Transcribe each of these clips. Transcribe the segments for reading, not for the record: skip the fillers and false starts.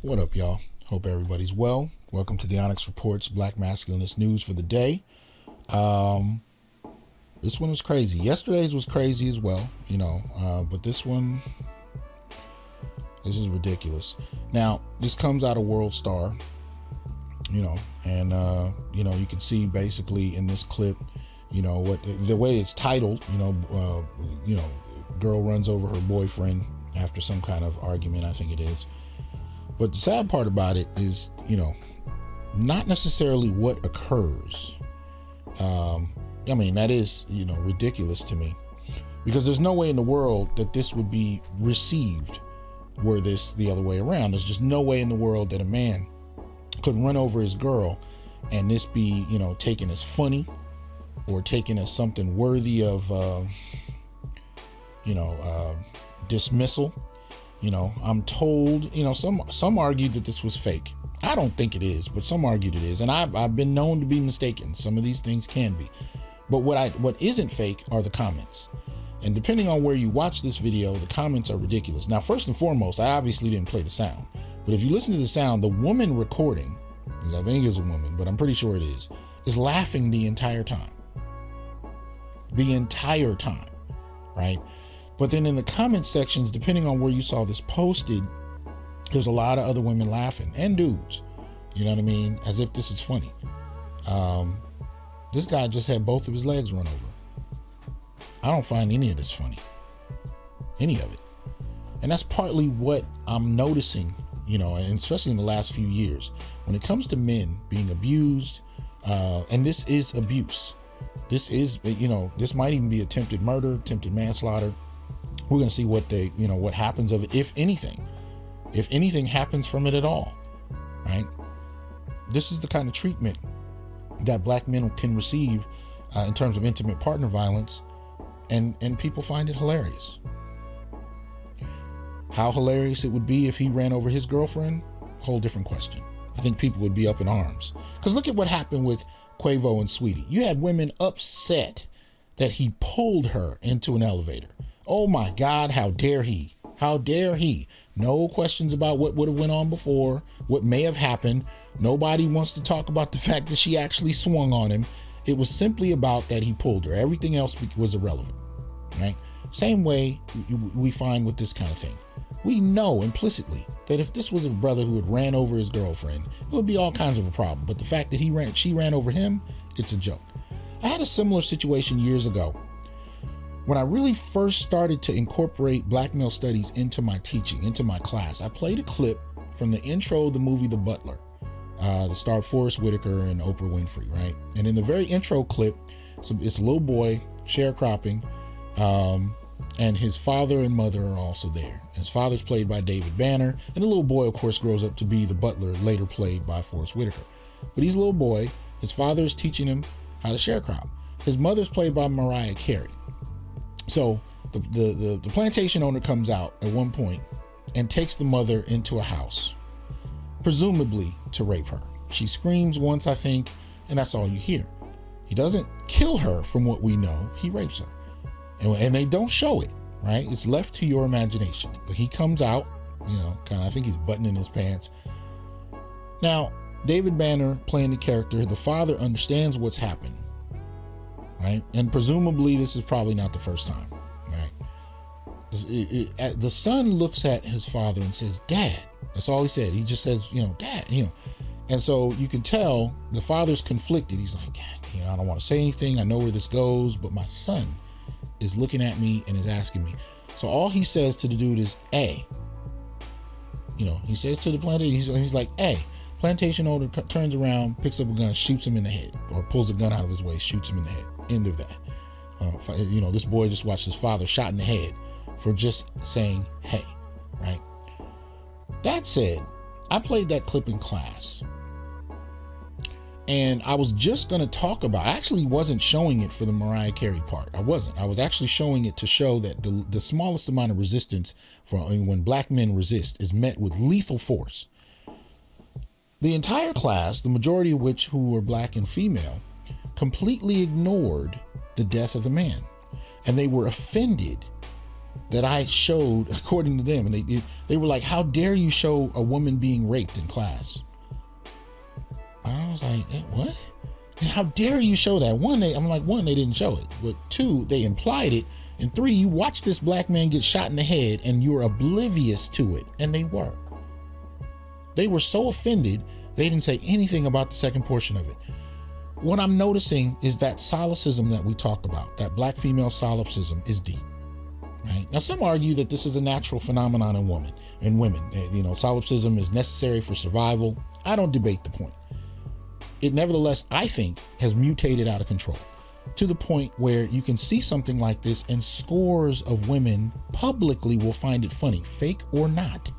What up, y'all? Hope everybody's well. Welcome to the Onyx Report's Black Masculinist news for the day. This one was crazy. Yesterday's was crazy as well, but this is ridiculous. Now, this comes out of World Star, and you can see basically in this clip, what the way it's titled, girl runs over her boyfriend after some kind of argument, I think it is. But the sad part about it is, not necessarily what occurs. That is, ridiculous to me, because there's no way in the world that this would be received were this the other way around. There's just no way in the world that a man could run over his girl and this be, taken as funny or taken as something worthy of, dismissal. I'm told, some argued that this was fake. I don't think it is, but some argued it is. And I've been known to be mistaken. Some of these things can be. But what isn't fake are the comments. And depending on where you watch this video, the comments are ridiculous. Now, first and foremost, I obviously didn't play the sound. But if you listen to the sound, the woman recording, because I think it's a woman, but I'm pretty sure it is laughing the entire time. The entire time, right? But then in the comment sections, depending on where you saw this posted, there's a lot of other women laughing, and dudes, you know what I mean? As if this is funny. This guy just had both of his legs run over. I don't find any of this funny. Any of it. And that's partly what I'm noticing, and especially in the last few years, when it comes to men being abused, and this is abuse. This is, this might even be attempted murder, attempted manslaughter. We're going to see what happens of it, if anything happens from it at all, right? This is the kind of treatment that black men can receive in terms of intimate partner violence, and people find it hilarious. How hilarious it would be if he ran over his girlfriend, whole different question. I think people would be up in arms. Because look at what happened with Quavo and Sweetie. You had women upset that he pulled her into an elevator. Oh my God, how dare he? How dare he? No questions about what would have went on before, what may have happened. Nobody wants to talk about the fact that she actually swung on him. It was simply about that he pulled her. Everything else was irrelevant, right? Same way we find with this kind of thing. We know implicitly that if this was a brother who had ran over his girlfriend, it would be all kinds of a problem. But the fact that she ran over him, it's a joke. I had a similar situation years ago when I really first started to incorporate black male studies into my teaching, into my class. I played a clip from the intro of the movie The Butler, that starred Forrest Whitaker and Oprah Winfrey, right? And in the very intro clip, it's a little boy sharecropping, and his father and mother are also there. His father's played by David Banner, and the little boy, of course, grows up to be the butler, later played by Forrest Whitaker. But he's a little boy. His father is teaching him how to sharecrop. His mother's played by Mariah Carey. So the plantation owner comes out at one point and takes the mother into a house, presumably to rape her. She screams once, I think, and that's all you hear. He doesn't kill her from what we know. He rapes her. And they don't show it, right? It's left to your imagination. But he comes out, I think he's buttoning his pants. Now, David Banner playing the character, the father understands what's happened, right? And presumably this is probably not the first time, right? The son looks at his father and says, "Dad." That's all he said. He just says, "Dad," And so you can tell the father's conflicted. He's like, I don't want to say anything. I know where this goes, but my son is looking at me and is asking me. So all he says to the dude is, "A." He says to the plantation, he's like, "A." Plantation owner turns around, picks up a gun, shoots him in the head, or pulls a gun out of his waist, shoots him in the head. End of that. This boy just watched his father shot in the head for just saying, "Hey," right? That said, I played that clip in class. And I was just going to talk about, I actually wasn't showing it for the Mariah Carey part. I wasn't. I was actually showing it to show that the smallest amount of resistance when black men resist is met with lethal force. The entire class, the majority of which who were black and female, completely ignored the death of the man. And they were offended that I showed, according to them, and they were like, how dare you show a woman being raped in class? I was like, what? How dare you show that? One, they didn't show it, but two, they implied it, and three, you watch this black man get shot in the head and you're oblivious to it. And they were. They were so offended, they didn't say anything about the second portion of it. What I'm noticing is that phallicism that we talk about, that black female solipsism, is deep. Right? Now, some argue that this is a natural phenomenon in women. Solipsism is necessary for survival. I don't debate the point. It nevertheless, I think, has mutated out of control to the point where you can see something like this and scores of women publicly will find it funny, fake or not.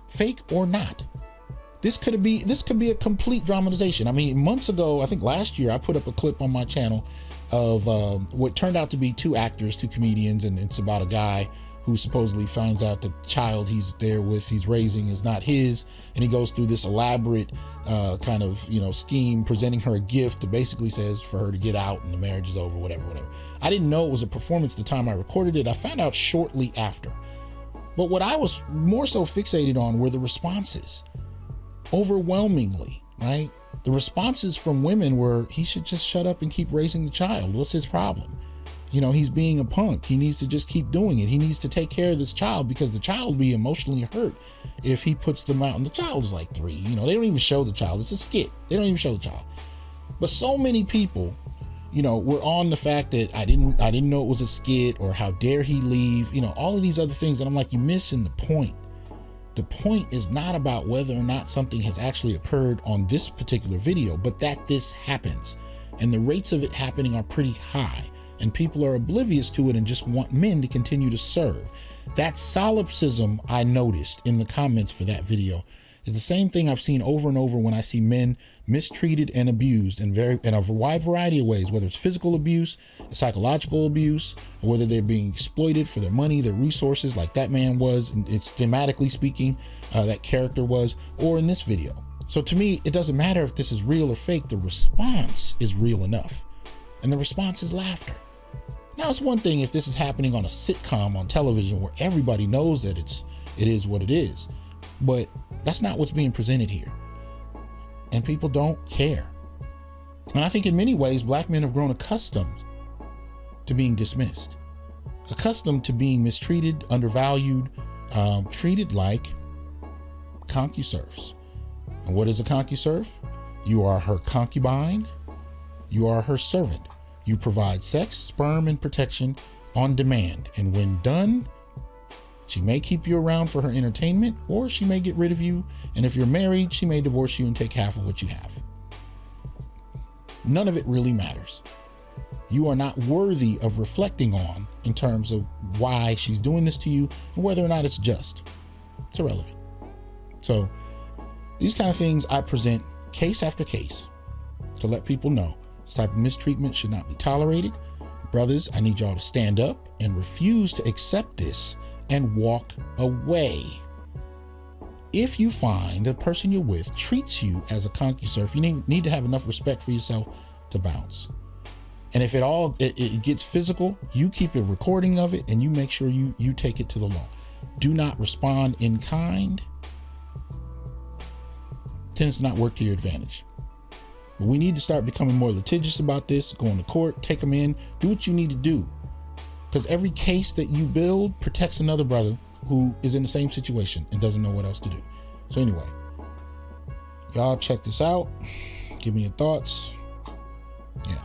Fake or not. This could be a complete dramatization. I mean, months ago, I think last year, I put up a clip on my channel of what turned out to be two actors, two comedians, and it's about a guy who supposedly finds out that the child he's raising is not his, and he goes through this elaborate scheme, presenting her a gift that basically says for her to get out and the marriage is over, whatever. I didn't know it was a performance at the time I recorded it. I found out shortly after. But what I was more so fixated on were the responses. Overwhelmingly, right? The responses from women were, he should just shut up and keep raising the child. What's his problem? He's being a punk. He needs to just keep doing it. He needs to take care of this child because the child will be emotionally hurt if he puts them out. And the child is like 3. They don't even show the child. It's a skit. They don't even show the child. But so many people, were on the fact that I didn't know it was a skit, or how dare he leave, all of these other things. And I'm like, you're missing the point. The point is not about whether or not something has actually occurred on this particular video, but that this happens. And the rates of it happening are pretty high. And people are oblivious to it and just want men to continue to serve. That solipsism I noticed in the comments for that video is the same thing I've seen over and over when I see men mistreated and abused in a wide variety of ways, whether it's physical abuse, psychological abuse, or whether they're being exploited for their money, their resources, like that man was, and it's thematically speaking, that character was, or in this video. So to me, it doesn't matter if this is real or fake, the response is real enough. And the response is laughter. Now, it's one thing if this is happening on a sitcom on television where everybody knows that it is what it is, but that's not what's being presented here. And people don't care. And I think in many ways, black men have grown accustomed to being dismissed, accustomed to being mistreated, undervalued, treated like concuserfs. And what is a concuserf? You are her concubine. You are her servant. You provide sex, sperm, and protection on demand. And when done, she may keep you around for her entertainment, or she may get rid of you. And if you're married, she may divorce you and take half of what you have. None of it really matters. You are not worthy of reflecting on in terms of why she's doing this to you and whether or not it's just. It's irrelevant. So these kind of things I present case after case to let people know this type of mistreatment should not be tolerated. Brothers, I need y'all to stand up and refuse to accept this and walk away. If you find the person you're with treats you as a concuserf, you need to have enough respect for yourself to bounce. And if it gets physical, you keep a recording of it and you make sure you take it to the law. Do not respond in kind. Tends to not work to your advantage. But we need to start becoming more litigious about this, going to court, take them in, do what you need to do. Because every case that you build protects another brother who is in the same situation and doesn't know what else to do. So anyway, y'all check this out. Give me your thoughts. Yeah.